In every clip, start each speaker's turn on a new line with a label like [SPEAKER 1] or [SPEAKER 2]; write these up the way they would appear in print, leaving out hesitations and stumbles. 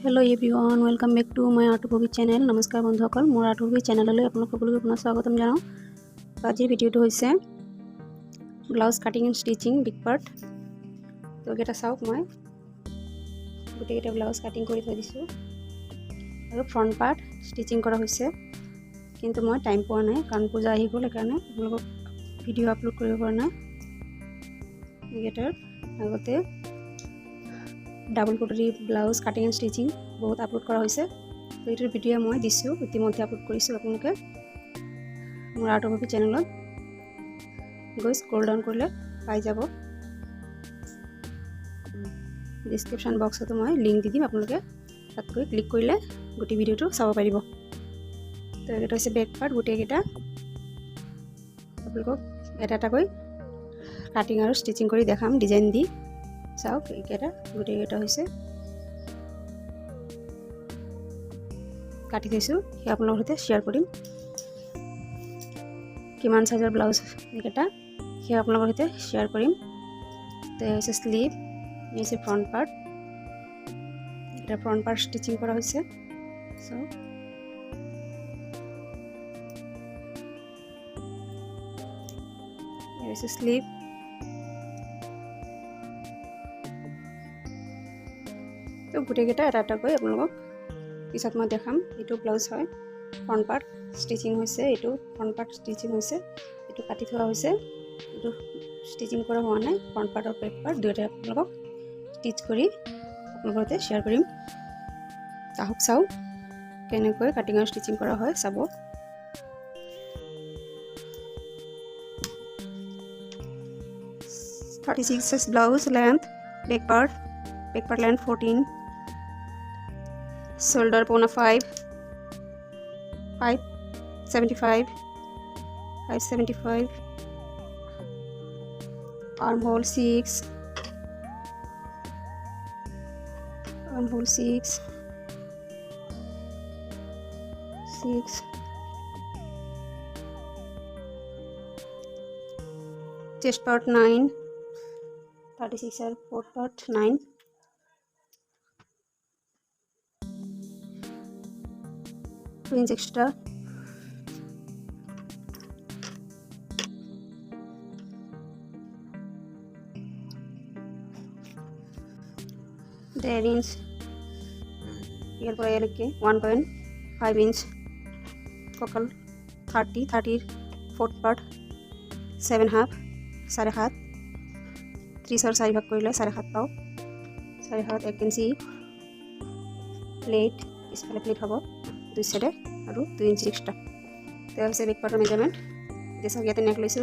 [SPEAKER 1] Hello everyone, welcome back to my आर्टभवी channel. नमस्कार बंधुসকল, मोर आर्टभवी चैनल आपलोक सकलोके पुनः स्वागतम जानाओ। आजिर भिडिओটো होइसे blouse cutting and stitching big part. तो एटा चाওক, मैं गोटेकेटा ब्लाउज काटिंग कर थई दिसो और फ्रंट पार्ट स्टिचिंग करा होइसे, किन्तु मैं टाइम पा ना कारण पूजा आहि गल एकाৰণে आपलोक भिडिओ आपलोड करिब পৰা নাই। एटार आगते double Katri blouse cutting and stitching बहुत आपलोड करा होइसे। तो ये भिडिओ मैं दिसो इतिमध्ये आपलोड करिसो। आपलोके मोर आर्टभवी चैनल गई स्क्रल डाउन करले पाई যাব। डिस्क्रिप्शन बक्सत मैं लिंक दी दिम, आपलोके तात गई क्लिक करले गोटे भिडिओটো चाब पारिब। तो ये होइसे बैक पार्ट गोटेकेटा आपलोक एटा एटाকৈ काटिंग और स्टिचिंग करी देखाम डिजाइन दी। चाওক एकेटा गोटेकेटा होइसे काटि थैसु, हे आपलोকৰ সৈতে शेयर কৰিম। किमान साइजर ब्लाउज एकेटा हे आपलोকৰ সৈতে शेयर কৰিম। तो होइसे स्लीव, ये होइसे फ्रंट पार्ट, এটা फ्रंट पार्ट स्टिचिंग करा होइसे। सो ये होइसे स्लीव, तो गोटेकेटा এটা এটাকৈ আপোনালোকক পিছত মই দেখাম। এইটো ব্লাউজ হয়, ফ্ৰণ্ট পাৰ্ট স্টিচিং হৈছে, এইটো ফ্ৰণ্ট পাৰ্ট স্টিচিং হৈছে, এইটো কাটি থোৱা হৈছে, এইটো স্টিচিং কৰা হোৱা নাই। ফ্ৰণ্ট পাৰ্ট আৰু বেক পাৰ্ট দুয়োটাই আপোনালোকক স্টিচ কৰি আপোনালোকৰ সৈতে শ্বেয়াৰ কৰিম। আহক চাওঁ কেনেকৈ কাটিং আৰু স্টিচিং কৰা হয় চাব। (36 blouse length, back part length 14, shoulder pona 575, armhole 6, chest part 9, 36 और 4th part 9, inch extra, there inch here पर लेके 1.5 inch focal 30 4th part 7.5 7.5 30 और 4 भाग कर 7.5 पाओ 7.5 1 इंची प्लेट इसफाले प्लेट हम दुई साइडे और 2 इंच एक्सट्रा। तो होइसे बेक पार्टर मेजारमेंट जैसा इते नेक लैसु,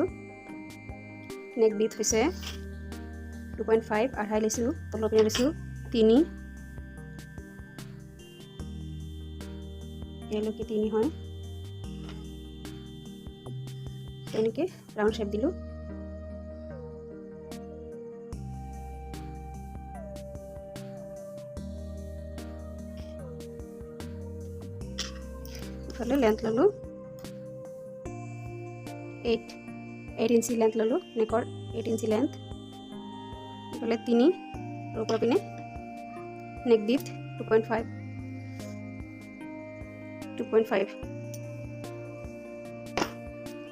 [SPEAKER 1] नेक विड्थ होइसे 2.5 आढ़ाई लैसु, तल पिने लैसु 3 एलोके 3 হয় এনেকে রাউন্ড শেপ দিলু। लेंथ ललो 8 इंची लेंथ ललो, नेकर 8 इंची लेंथ बोले 3 ऊपर पिने नेक विड्थ 2.5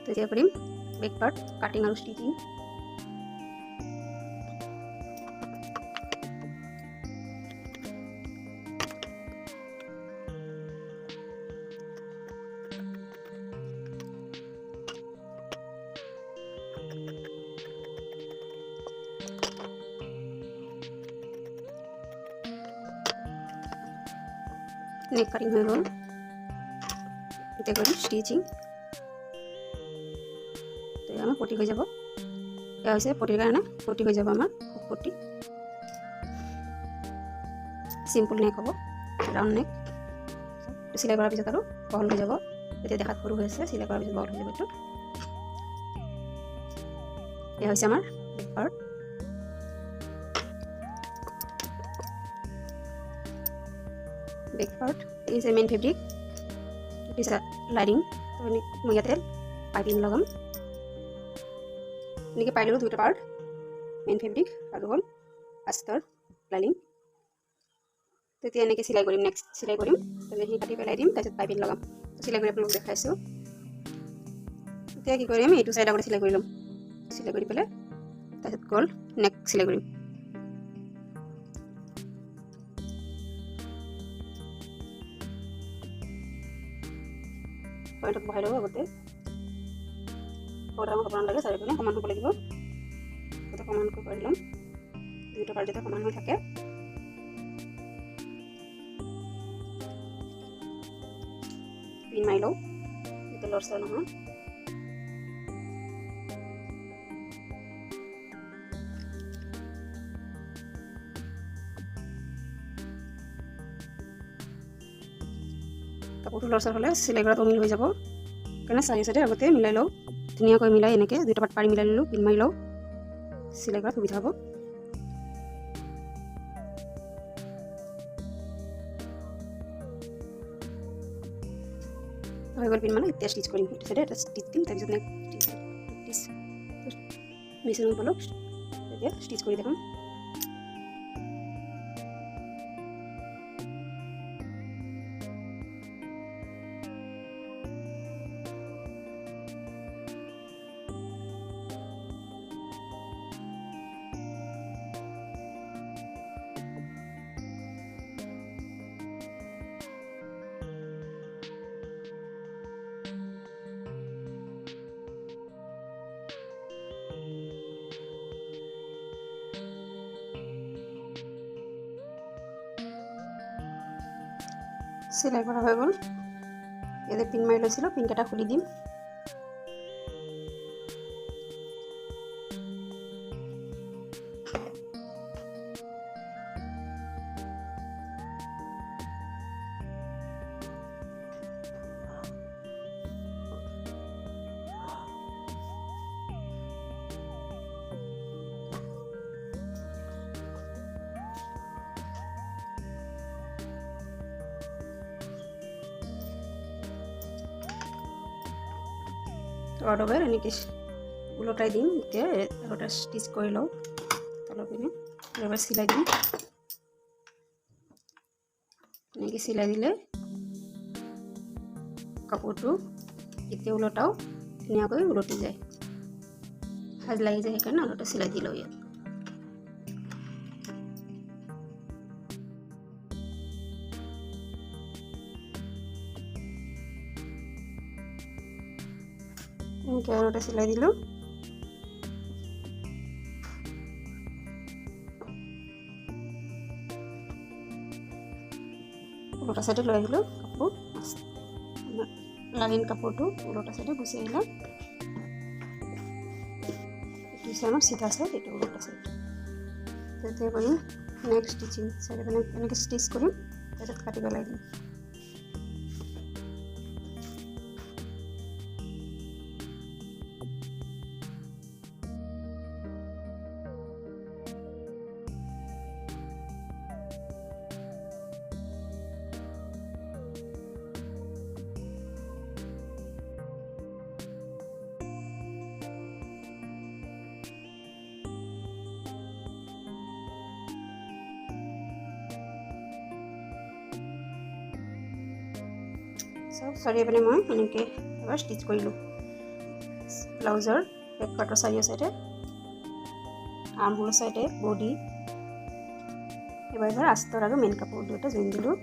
[SPEAKER 1] तो ये करिम बैक पार्ट काटिंग और स्टिचिंग। नेक काटिंग हो गल, इते करी स्टिचिंग। तो आम पटी हो যাব, या होइसे पटिर कारणे पटी हो যাব आमार पटी। सिम्पल नेक हम, राउंड नेक सिलाई करार पिছত आरो बहल हो যাব। এতিয়া দেখাত সৰু হৈ আছে, সিলাই কৰাৰ পিছত বহল হৈ যাব। এইটো এয়া হৈছে আমাৰ back part. Back part is a main fabric, it is a lining. तो मैं इते पाइपिंग लगाम, इनके पाइलो दुटा पार्ट मेन फैब्रिक और हल अस्तर लाइनिंग। তেতিয়া এনেকৈ চিলাই কৰিম নেক্সট চিলাই কৰিম তাৰপিছত সেই কাটি পেলাই দিম তাৰপিছত পাইপিং লগাম চিলাই কৰি আপোনালোকক দেখাইছোঁ এতিয়া কি কৰিম এইটো চাইড আগতে চিলাই কৰি ল'ম চিলাই কৰি পেলাই তাৰপিছত গ'ল নেক চিলাই কৰিম পইণ্টত বহাই ল'ব আগতে সৌটা কাপোৰ লাগে চাৰিওপিনে সমান হ'ব লাগিব গোটেই সমানকৈ কৰি ল'ম দুইটা পাৰ্ট যাতে সমান হৈ থাকে পিন মাৰি লওঁ যাতে লৰচৰ নহয় কাপোৰটো লৰচৰ হ'লে চিলাই কৰাত অমিল হৈ যাব কাৰণে চাৰি চাইডে আগতে মিলাই লওঁ ধুনীয়াকৈ মিলাই এনেকৈ দুইটা পাৰ্ট পাৰি মিলাই ল'লোঁ পিন মাৰি লওঁ চিলাই কৰাত সুবিধা হ'ব হৈ গ'ল পিন মানে এতিয়া ষ্টিচ কৰিম সেইটো চাইডে এটা ষ্টিচ দিম তাৰপিছত মেচিনত বলক এতিয়া ষ্টিচ কৰি দেখাম চিলাই কৰা হৈ গ'ল ইয়াতে পিন মাৰি লৈছিলোঁ পিনকেইটা খুলি দিম অল ওভাৰ এনেকৈ ওলটাই দিম এতিয়া আৰু এটা ষ্টিচ কৰি লওঁ তলৰ পিনে এবাৰ চিলাই দিম এনেকৈ চিলাই দিলে কাপোৰটো এতিয়া ওলটাও ধুনীয়াকৈ ওলটি যায় সাজ লাগি যায় সেইকাৰণে আৰু এটা চিলাই দি লওঁ ইয়াত এনেকৈ আৰু এটা চিলাই দিলোঁ ওলটা চাইডে লৈ আহিলোঁ কাপোৰ লাইন কাপোৰটো ওলটা চাইডে গুচি আহিলে এইটো চাইডৰ চিধা চাইড এইটো ওলটা চাইড তেতিয়া কৰিম নেক্সট ষ্টিচিং চাইডে এনেকৈ ষ্টিচ কৰিম তাৰপিছত কাটি পেলাই দিম সব চাৰিওপিনে মই এনেকৈ এবাৰ ষ্টিচ কৰিলোঁ ব্লাউজৰ বেক পাৰ্টৰ চাৰিও চাইডে আৰ্মহোলৰ চাইডে বডি এবাৰ আস্তৰ আৰু মেইন কাপোৰ দুটা জইন দিলোঁ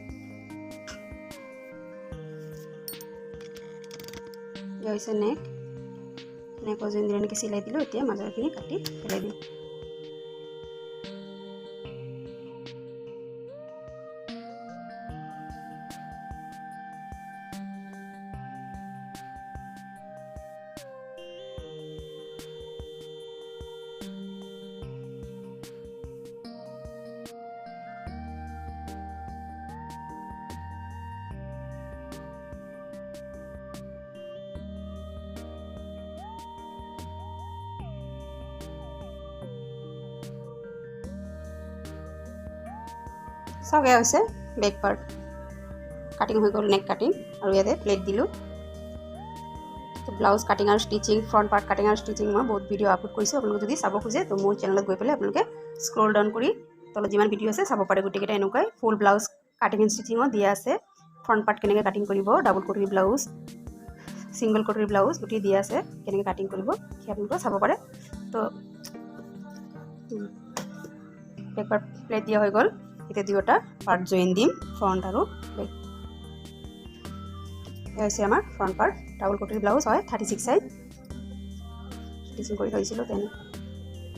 [SPEAKER 1] এয়া হৈছে নেকৰ জইন দিলে এনেকৈ চিলাই দিলোঁ এতিয়া মাজৰখিনি কাটি পেলাই দিম চাওক এয়া হৈছে বেক পাৰ্ট কাটিং হৈ গ'ল নেক কাটিং আৰু ইয়াতে প্লেট দিলোঁ ব্লাউজ কাটিং আৰু ষ্টিচিং ফ্ৰণ্ট পাৰ্ট কাটিং আৰু ষ্টিচিং মই বহুত ভিডিঅ' আপলোড কৰিছোঁ আপোনালোকে যদি চাব খোজে তো মোৰ চেনেলত গৈ পেলাই আপোনালোকে স্ক্ৰল ডাউন কৰি তলত যিমান ভিডিঅ' আছে চাব পাৰে গোটেইকেইটা এনেকুৱাই ফুল ব্লাউজ কাটিং এণ্ড ষ্টিচিঙত দিয়া আছে ফ্ৰণ্ট পাৰ্ট কেনেকৈ কাটিং কৰিব ডাবল কটৰী ব্লাউজ সিংগল কটৰী ব্লাউজ গোটেই দিয়া আছে কেনেকৈ কাটিং কৰিব সেই আপোনালোকে চাব পাৰে তো বেক পাৰ্ট প্লেট দিয়া হৈ গ'ল এতিয়া দুয়োটা পাৰ্ট জইন দিম ফ্ৰণ্ট আৰু বেক এয়া হৈছে আমাৰ ফ্ৰণ্ট পাৰ্ট ডাবল কটৰী ব্লাউজ হয় 36 সাইজ ষ্টিচিং কৰি থৈছিলোঁ তেনে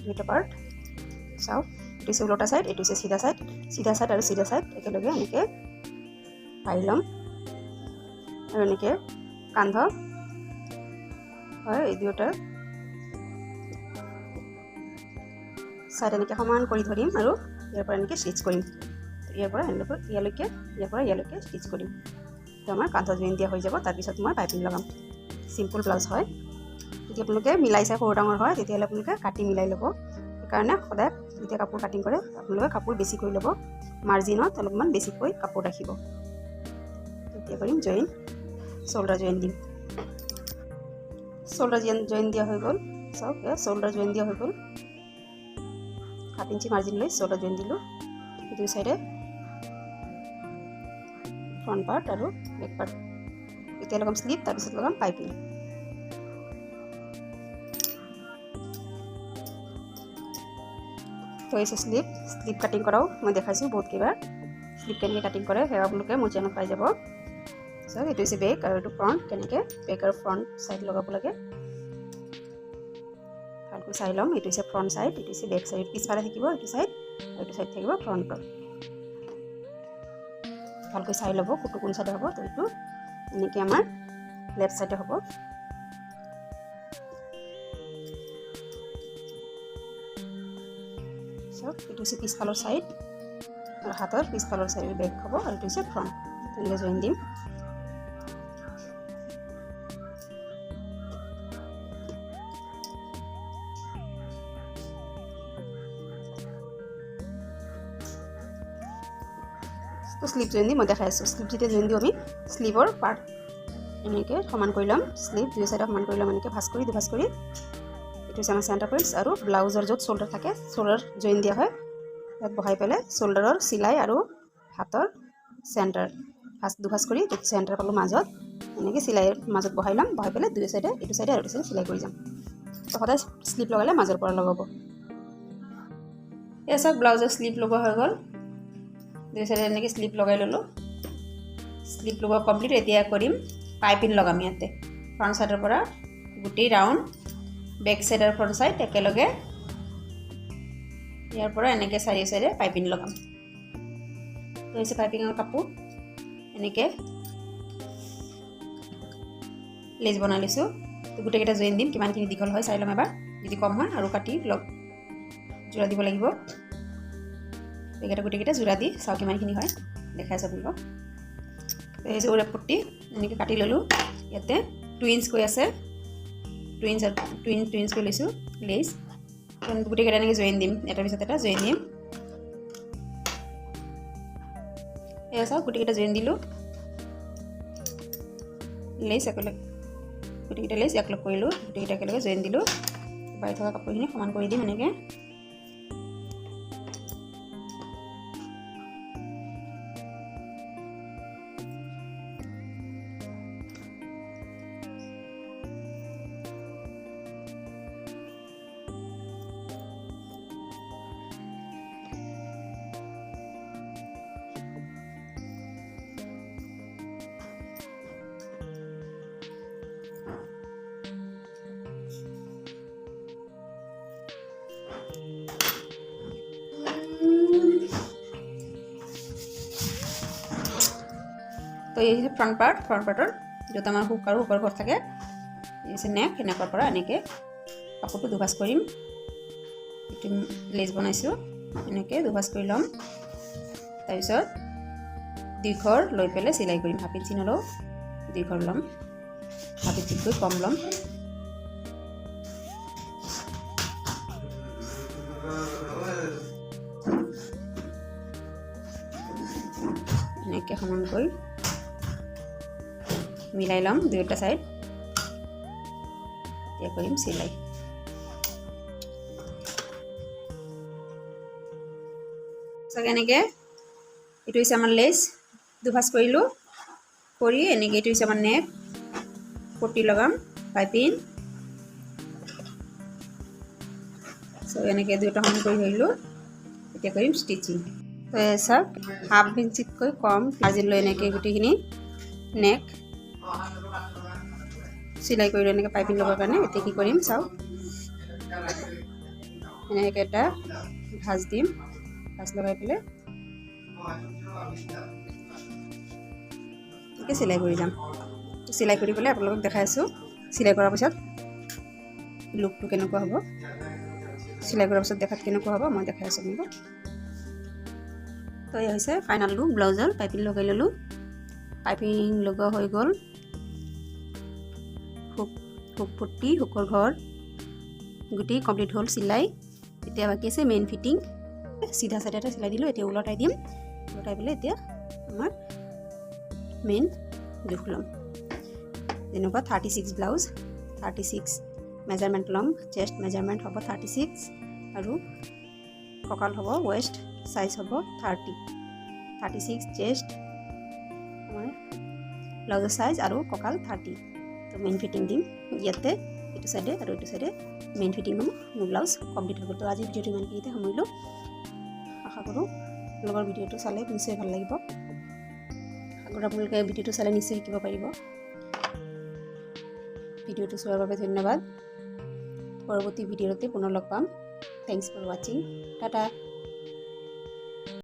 [SPEAKER 1] দুয়োটা পাৰ্ট চাওক এইটো হৈছে উলটা সাইড এইটো হৈছে সিধা সাইড আৰু সিধা সাইড একেলগে এনেকৈ পাৰি ল'ম আৰু এনেকৈ কান্ধ হয় এই দুয়োটা সাইড এনেকৈ সমান কৰি ধৰিম আৰু ইয়াৰ পৰা এনেকৈ ষ্টিচ কৰিম ইয়াৰ পৰা ইয়ালৈকে ষ্টিচ কৰিম তো আমাৰ কান্ধ জইন দিয়া হৈ যাব তাৰপিছত মই পাইপিং লগাম চিম্পল ব্লাউজ হয় যদি আপোনালোকে মিলাই চাই সৰু ডাঙৰ হয় তেতিয়াহ'লে আপোনালোকে কাটি মিলাই ল'ব সেইকাৰণে সদায় যেতিয়া কাপোৰ কাটিং কৰে আপোনালোকে কাপোৰ বেছি কৰি ল'ব মাৰ্জিনত অলপমান বেছিকৈ কাপোৰ ৰাখিব তেতিয়া কৰিম জইন শোল্ডাৰ জইন দিম শোল্ডাৰ জইন দিয়া হৈ গ'ল চাওক এয়া শোল্ডাৰ জইন দিয়া হৈ গ'ল 7 ইঞ্চি মাৰ্জিন লৈ শোল্ডাৰ জইন দিলোঁ দুই সাইডে ফ্ৰণ্ট পাৰ্ট আৰু বেক পাৰ্ট এতিয়া লগাম স্লিপ তাৰপিছত লগাম পাইপিং তো এই স্লিপ কাটিং কৰাও মই দেখাইছোঁ বহুত কেইবাৰ স্লিপ কেনেকৈ কাটিং কৰে সেয়া আপোনালোকে মোৰ চেনেলত পাই যাব চাওক এইটো হৈছে বেক আৰু এইটো ফ্ৰণ্ট কেনেকৈ বেক আৰু ফ্ৰণ্ট সাইড লগাব লাগে ভালকৈ চাই ল'ম এইটো হৈছে ফ্ৰণ্ট সাইড এইটো হৈছে বেক সাইড পিছফালে থাকিব এইটো সাইড আৰু এইটো সাইড থাকিব ফ্ৰণ্টৰ ভালকৈ চাই ল'ব কোনটো কোন সাইডে হ'ব তো এইটো এনেকৈ আমাৰ লেফ্ট সাইডে হ'ব চাওক এইটো হৈছে পিছফালৰ সাইড আৰু হাতৰ পিছফালৰ সাইড বেক হ'ব আৰু এইটো হৈছে ফ্ৰণ্ট তেনেকৈ জইন দিম তো স্লিপ জইন দিম মই দেখাই আছোঁ স্লিপ যেতিয়া জইন দিওঁ আমি স্লিভৰ পাৰ্ট এনেকৈ সমান কৰি ল'ম স্লিভ দুই সাইডে সমান কৰি ল'ম এনেকৈ ভাঁজ কৰি দুভাঁজ কৰি এইটো হৈছে আমাৰ চেণ্টাৰ পইণ্টছ আৰু ব্লাউজৰ য'ত শোল্ডাৰ থাকে শোল্ডাৰ জইন দিয়া হয় ইয়াত বহাই পেলাই শোল্ডাৰৰ চিলাই আৰু হাতৰ চেণ্টাৰ দুভাঁজ কৰি চেণ্টাৰ পালোঁ মাজত এনেকৈ চিলাইৰ মাজত বহাই ল'ম বহাই পেলাই দুই সাইডে এইটো সাইডে আৰু এইটো সাইডে চিলাই কৰি যাম তো সদায় স্লিপ লগালে মাজৰ পৰা লগাব এয়া চাওক ব্লাউজৰ স্লিপ লগোৱা হৈ গ'ল দুই সাইডে এনেকৈ স্লিপ লগাই ল'লোঁ স্লিপ লগোৱা কমপ্লিট এতিয়া কৰিম পাইপিং লগাম ইয়াতে ফ্ৰণ্ট সাইডৰ পৰা গোটেই ৰাউণ্ড বেক সাইড আৰু ফ্ৰণ্ট সাইড একেলগে ইয়াৰ পৰা এনেকৈ চাৰি সাইডে পাইপিং লগাম তো হৈছে পাইপিঙৰ কাপোৰ এনেকৈ লেজ বনাই লৈছোঁ তো গোটেইকেইটা জইন দিম কিমানখিনি দীঘল হয় চাই ল'ম এবাৰ যদি কম হয় আৰু কাটি যোৰা দিব লাগিব এইকেইটা গোটেইকেইটা যোৰা দি চাওঁ কিমানখিনি হয় দেখাইছোঁ আপোনালোকক এই হৈছে ওৰে পট্টি এনেকৈ কাটি ল'লোঁ ইয়াতে 2 ইঞ্চ কৈ আছে 2 ইঞ্চ কৈ লৈছোঁ লেজ গোটেইকেইটা এনেকৈ জইন দিম এটাৰ পিছত এটা জইন দিম এয়া চাওক গোটেইকেইটা জইন দিলোঁ লেজ একেলগে গোটেইকেইটা লেজ একলগ কৰিলোঁ গোটেইকেইটা একেলগে জইন দিলোঁ বাঢ়ি থকা কাপোৰখিনি সমান কৰি দিম এনেকৈ তো এই হৈছে ফ্ৰণ্ট পাৰ্টৰ য'ত আমাৰ হুক আৰু হুকৰ ঘৰ থাকে এই হৈছে নেক নেকৰ পৰা এনেকৈ কাপোৰটো দুভাঁজ কৰিম এইটো লেজ বনাইছোঁ এনেকৈ দুভাঁজ কৰি ল'ম তাৰপিছত 2 ঘৰ লৈ পেলাই চিলাই কৰিম হাফ ইঞ্চি নলওঁ 2 ঘৰ ল'ম হাফ ইঞ্চিতকৈ কম ল'ম এনেকৈ সমানকৈ মিলাই ল'ম দুয়োটা সাইড এতিয়া কৰিম চিলাই চাগে এনেকৈ এইটো হৈছে আমাৰ লেছ দুভাজ কৰিলোঁ কৰি এনেকৈ এইটো হৈছে আমাৰ নেক পটি লগাম পাইপিং এনেকৈ দুটা সমান কৰি ধৰিলোঁ এতিয়া কৰিম ষ্টিচিং চাওক হাফ ইঞ্চিতকৈ কম আজি লৈ এনেকৈ গোটেইখিনি নেক চিলাই কৰিলোঁ এনেকৈ পাইপিং লগাৰ কাৰণে এতিয়া কি কৰিম চাওক এনেকৈ এটা ভাঁজ দিম ভাঁজ লগাই পেলাই এনেকৈ চিলাই কৰি যাম চিলাই কৰি পেলাই আপোনালোকক দেখাই আছোঁ চিলাই কৰাৰ পিছত লুকটো কেনেকুৱা হ'ব চিলাই কৰাৰ পিছত দেখাত কেনেকুৱা হ'ব মই দেখাই আছোঁ আপোনালোকক তো এই হৈছে ফাইনেল লুক ব্লাউজৰ পাইপিং লগাই ল'লোঁ পাইপিং লগোৱা হৈ গ'ল হুক পট্টি হুকৰ ঘৰ গোটেই কমপ্লিট হ'ল চিলাই এতিয়া বাকী আছে মেইন ফিটিং চিধা চাইডতে চিলাই দিলোঁ এতিয়া ওলটাই দিম ওলটাই পেলাই এতিয়া আমাৰ মেইন জোখ ল'ম যেনেকুৱা 36 ব্লাউজ 36 মেজাৰমেণ্ট ল'ম চেষ্ট মেজাৰমেণ্ট হ'ব 36 আৰু কঁকাল হ'ব ৱেষ্ট সাইজ হ'ব 36 চেষ্ট আমাৰ ব্লাউজৰ সাইজ আৰু কঁকাল 30 তো মেইন ফিটিং দিম ইয়াতে এইটো সাইডে আৰু এইটো সাইডে মেইন ফিটিং হ'ব মোৰ ব্লাউজ কমপ্লিট হৈ গ'ল তো আজি ভিডিঅ'টো ইমানখিনিতে সামৰিলোঁ আশা কৰোঁ আপোনালোকৰ ভিডিঅ'টো চালে নিশ্চয় ভাল লাগিব আগৰ আপোনালোকে ভিডিঅ'টো চালে নিশ্চয় শিকিব পাৰিব ভিডিঅ'টো চোৱাৰ বাবে ধন্যবাদ পৰৱৰ্তী ভিডিঅ'তে পুনৰ লগ পাম থেংকছ ফৰ ৱাচিং টাটা